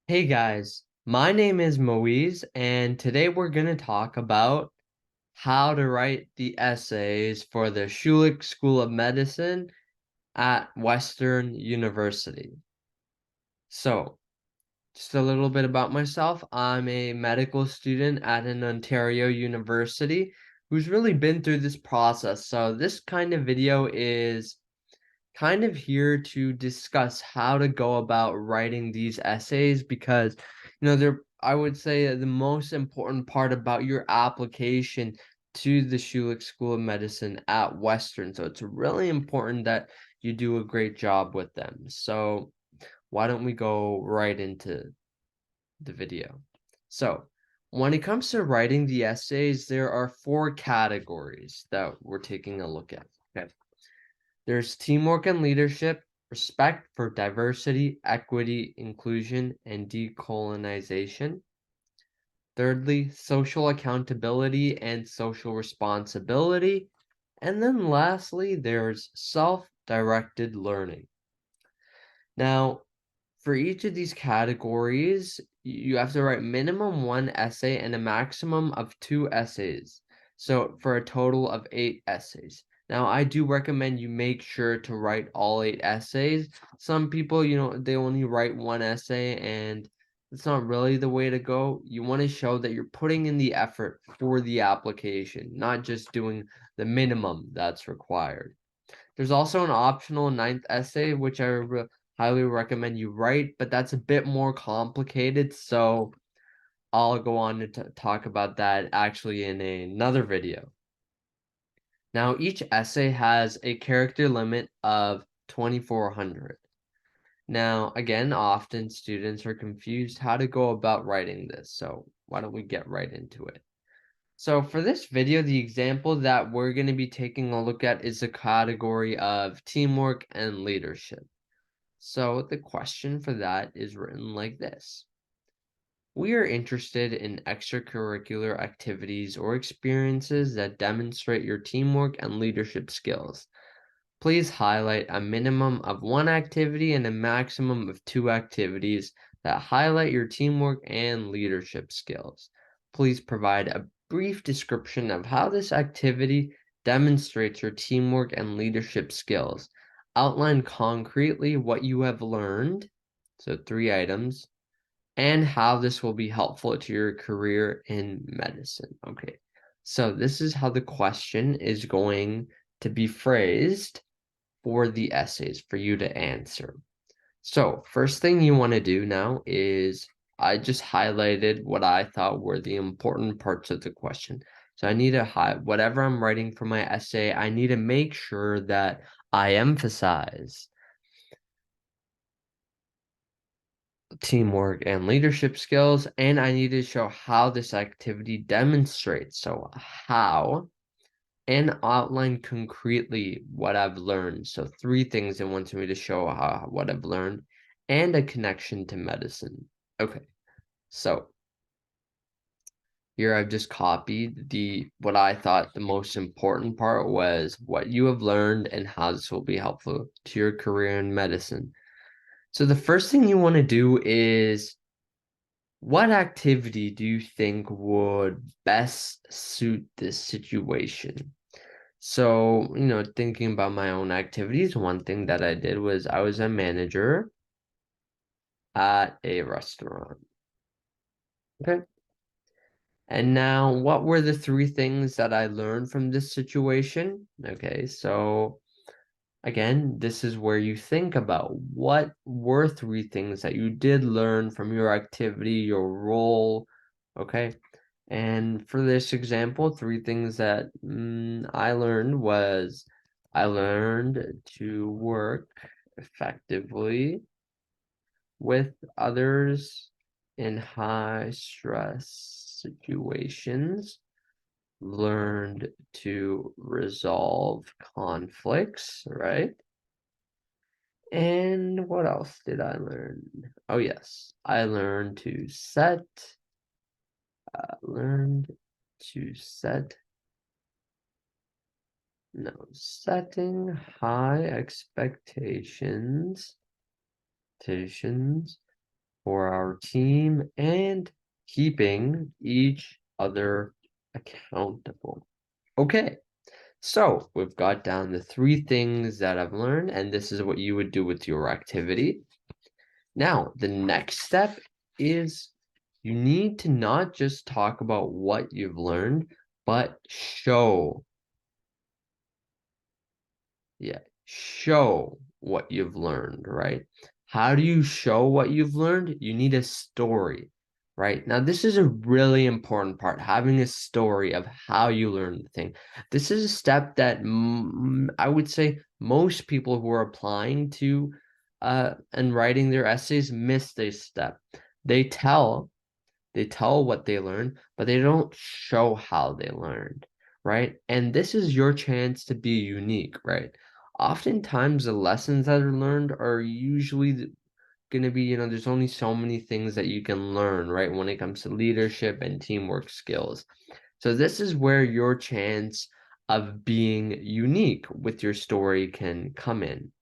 Hey guys, my name is Moise, and today we're going to talk about how to write the essays for the Schulich School of Medicine at Western University. So, just a little bit about myself. I'm a medical student at an Ontario university who's really been through this process. So, this kind of video is kind of here to discuss how to go about writing these essays because they're, I would say, the most important part about your application to the Schulich School of Medicine at Western. So it's really important that you do a great job with them. So why don't we go right into the video? So when it comes to writing the essays, there are four categories that we're taking a look at. Okay. There's teamwork and leadership, respect for diversity, equity, inclusion, and decolonization. Thirdly, social accountability and social responsibility. And then lastly, there's self-directed learning. Now, for each of these categories, you have to write minimum one essay and a maximum of two essays. So for a total of 8 essays. Now, I do recommend you make sure to write all 8 essays. Some people, they only write one essay, and it's not really the way to go. You want to show that you're putting in the effort for the application, not just doing the minimum that's required. There's also an optional ninth essay, which I highly recommend you write, but that's a bit more complicated, so I'll go on to talk about that actually in another video. Now, each essay has a character limit of 2,400. Now, again, often students are confused how to go about writing this, so why don't we get right into it? So for this video, the example that we're going to be taking a look at is the category of teamwork and leadership. So the question for that is written like this. We are interested in extracurricular activities or experiences that demonstrate your teamwork and leadership skills. Please highlight a minimum of one activity and a maximum of two activities that highlight your teamwork and leadership skills. Please provide a brief description of how this activity demonstrates your teamwork and leadership skills. Outline concretely what you have learned, so 3 items, and how this will be helpful to your career in medicine. Okay, so this is how the question is going to be phrased for the essays for you to answer. So first thing you want to do now is I just highlighted what I thought were the important parts of the question. So I need to whatever I'm writing for my essay, I need to make sure that I emphasize teamwork and leadership skills, and I need to show how this activity demonstrates. So how, and outline concretely what I've learned. So 3 things it wants me to show what I've learned, and a connection to medicine. Okay, so here I've just copied what I thought the most important part was what you have learned and how this will be helpful to your career in medicine. So the first thing you want to do is, what activity do you think would best suit this situation? So, thinking about my own activities, one thing that I did was I was a manager at a restaurant. Okay. And now, what were the 3 things that I learned from this situation? Okay, so again, this is where you think about what were 3 things that you did learn from your activity, your role. Okay. And for this example, 3 things that I learned was I learned to work effectively with others in high stress situations, learned to resolve conflicts, right? And what else did I learn? Oh, yes, I learned to set No, setting high expectations for our team and keeping each other accountable. Okay, so we've got down the 3 things that I've learned, and this is what you would do with your activity. Now, the next step is you need to not just talk about what you've learned, but show what you've learned, right? How do you show what you've learned? You need a story, right? Now, this is a really important part, having a story of how you learned the thing. This is a step that I would say most people who are applying to and writing their essays miss this step. They tell they tell what they learned, but they don't show how they learned, right? And this is your chance to be unique, right? Oftentimes, the lessons that are learned are usually going to be, there's only so many things that you can learn, right? When it comes to leadership and teamwork skills. So this is where your chance of being unique with your story can come in.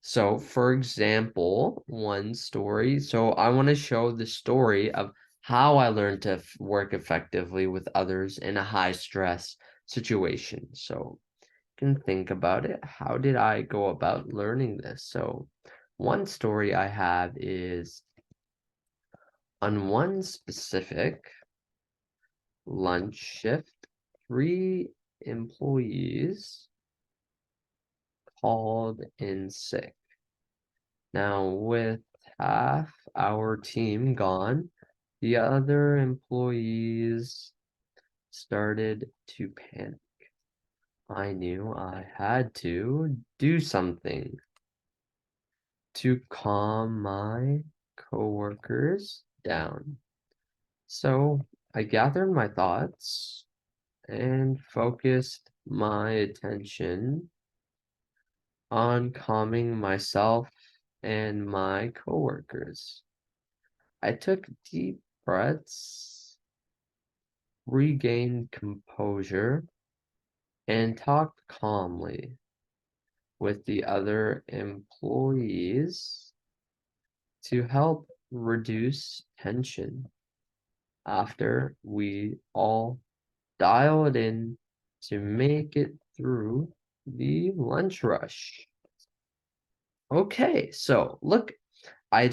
So, for example, one story. So, I want to show the story of how I learned to work effectively with others in a high stress situation. So, you can think about it. How did I go about learning this? So, one story I have is on one specific lunch shift, 3 employees called in sick. Now, with half our team gone, the other employees started to panic. I knew I had to do something to calm my coworkers down. So I gathered my thoughts and focused my attention on calming myself and my coworkers. I took deep breaths, regained composure, and talked calmly with the other employees to help reduce tension. After we all dialed in to make it through the lunch rush. Okay, so look, I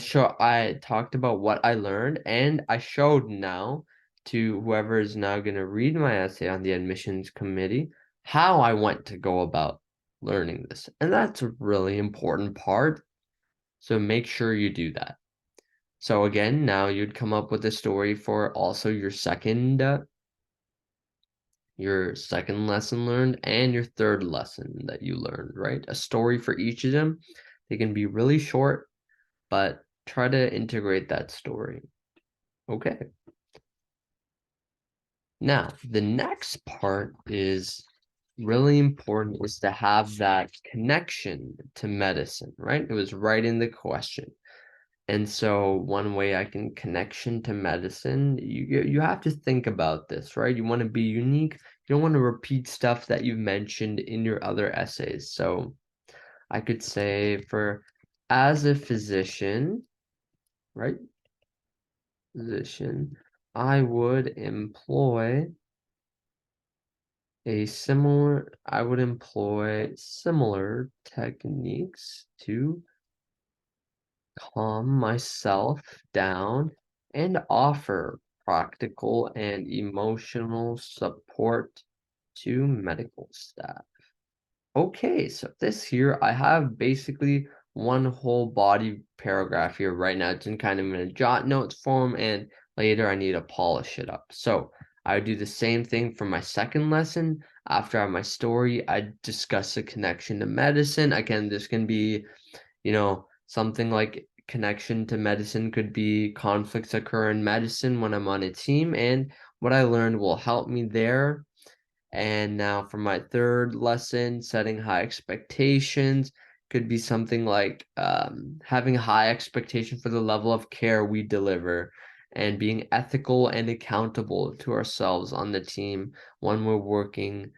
talked about what I learned, and I showed now to whoever is now going to read my essay on the admissions committee how I went to go about learning this. And that's a really important part. So make sure you do that. So again, now you'd come up with a story for also your second lesson learned and your third lesson that you learned, right? A story for each of them. They can be really short, but try to integrate that story. Okay. Now, the next part is really important is to have that connection to medicine, right? It was right in the question. And so one way I can connection to medicine, you have to think about this, right? You want to be unique. You don't want to repeat stuff that you've mentioned in your other essays. So I could say as a physician, right? Physician, I would employ similar techniques to calm myself down and offer practical and emotional support to medical staff. Okay, so this here, I have basically one whole body paragraph here right now. It's in kind of in a jot notes form, and later I need to polish it up. So I would do the same thing for my second lesson. After I have my story, I discuss the connection to medicine. Again, this can be, something like connection to medicine could be conflicts occur in medicine when I'm on a team, and what I learned will help me there. And now for my third lesson, setting high expectations could be something like having a high expectation for the level of care we deliver and being ethical and accountable to ourselves on the team when we're working,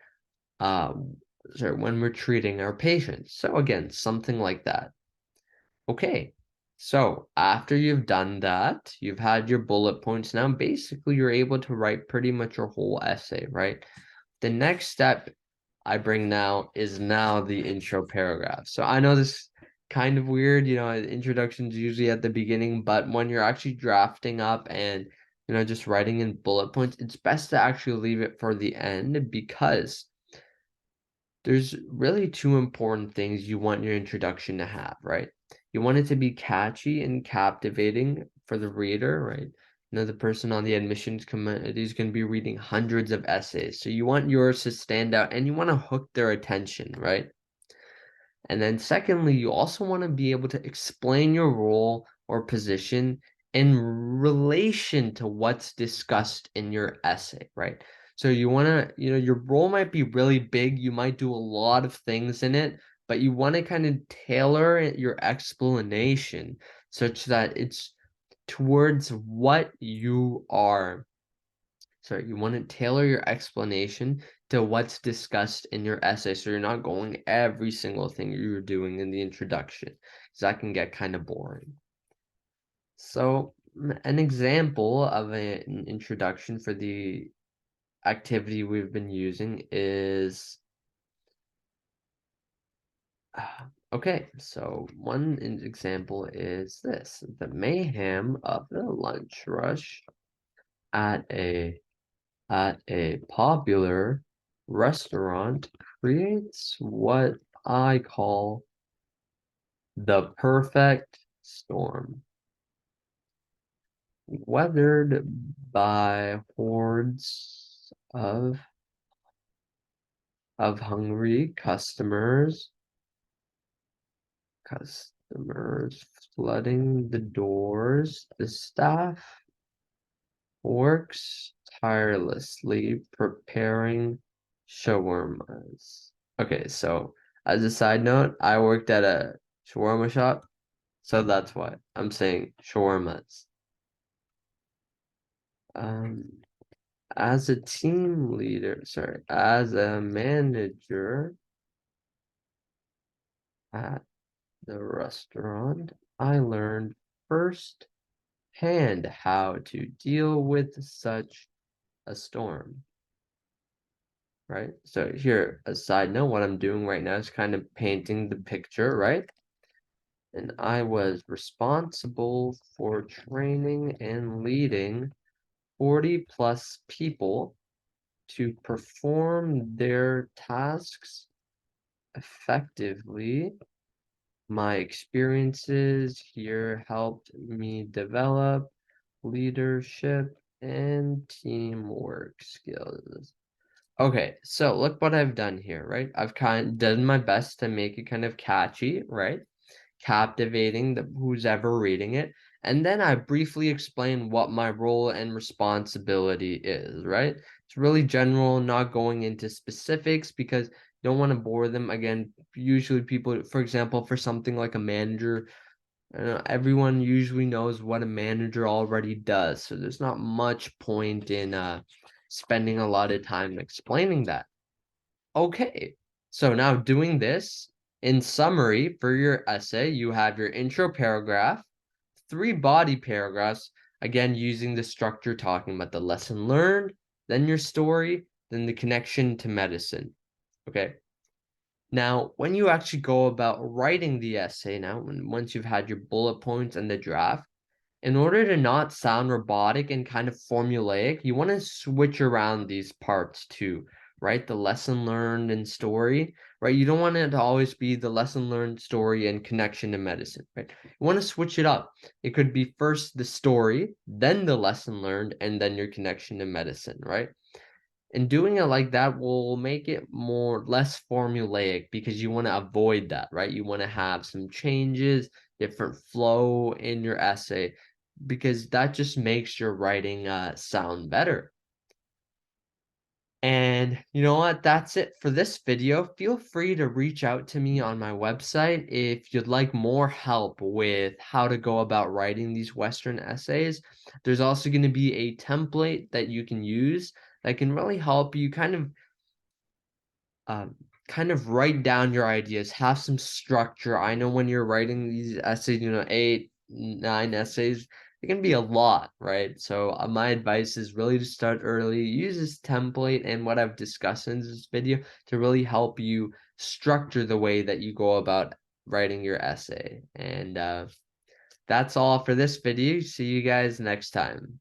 uh, when we're treating our patients. So again, something like that. Okay, So after you've done that, you've had your bullet points. Now, basically, you're able to write pretty much your whole essay, right? The next step I bring now is now the intro paragraph. So I know this kind of weird, introductions usually at the beginning, but when you're actually drafting up and just writing in bullet points, it's best to actually leave it for the end because there's really two important things you want your introduction to have, right? You want it to be catchy and captivating for the reader, right? The person on the admissions committee is going to be reading hundreds of essays. So you want yours to stand out and you want to hook their attention, right? And then secondly, you also want to be able to explain your role or position in relation to what's discussed in your essay, right? So you want to, your role might be really big. You might do a lot of things in it, but you want to kind of tailor your explanation such that it's towards what you are. Sorry, you want to tailor your explanation to what's discussed in your essay. So you're not going every single thing you're doing in the introduction, because that can get kind of boring. So an example of an introduction for the activity we've been using is, okay, so one example is this: the mayhem of the lunch rush at a popular restaurant creates what I call the perfect storm. Weathered by hordes of hungry customers flooding the doors, the staff works tirelessly preparing shawarmas. Okay, so as a side note, I worked at a shawarma shop, so that's why I'm saying shawarmas. Um, as a team leader, sorry, as a manager at the restaurant, I learned firsthand how to deal with such a storm. Right? So here, a side note, what I'm doing right now is kind of painting the picture, right? And I was responsible for training and leading 40 plus people to perform their tasks effectively. My experiences here helped me develop leadership and teamwork skills. Okay, so look what I've done here, right? I've kind of done my best to make it kind of catchy, right? Captivating the who's ever reading it. And then I briefly explain what my role and responsibility is, right? It's really general, not going into specifics because you don't want to bore them. Again, usually people, for example, for something like a manager, everyone usually knows what a manager already does. So there's not much point in spending a lot of time explaining that. Okay, so now doing this, in summary for your essay, you have your intro paragraph, three body paragraphs, again using the structure talking about the lesson learned, then your story, then the connection to medicine. Okay. Now, when you actually go about writing the essay now, once you've had your bullet points and the draft, in order to not sound robotic and kind of formulaic, you want to switch around these parts too, right? The lesson learned and story, right? You don't want it to always be the lesson learned, story, and connection to medicine, right? You want to switch it up. It could be first the story, then the lesson learned, and then your connection to medicine, right? And doing it like that will make it less formulaic because you want to avoid that, right? You want to have some changes, different flow in your essay because that just makes your writing sound better. And you know what? That's it for this video. Feel free to reach out to me on my website if you'd like more help with how to go about writing these Western essays. There's also going to be a template that you can use that can really help you um, kind of write down your ideas, have some structure. I know when you're writing these essays, 9 essays, it can be a lot, right? So my advice is really to start early. Use this template and what I've discussed in this video to really help you structure the way that you go about writing your essay. And that's all for this video. See you guys next time.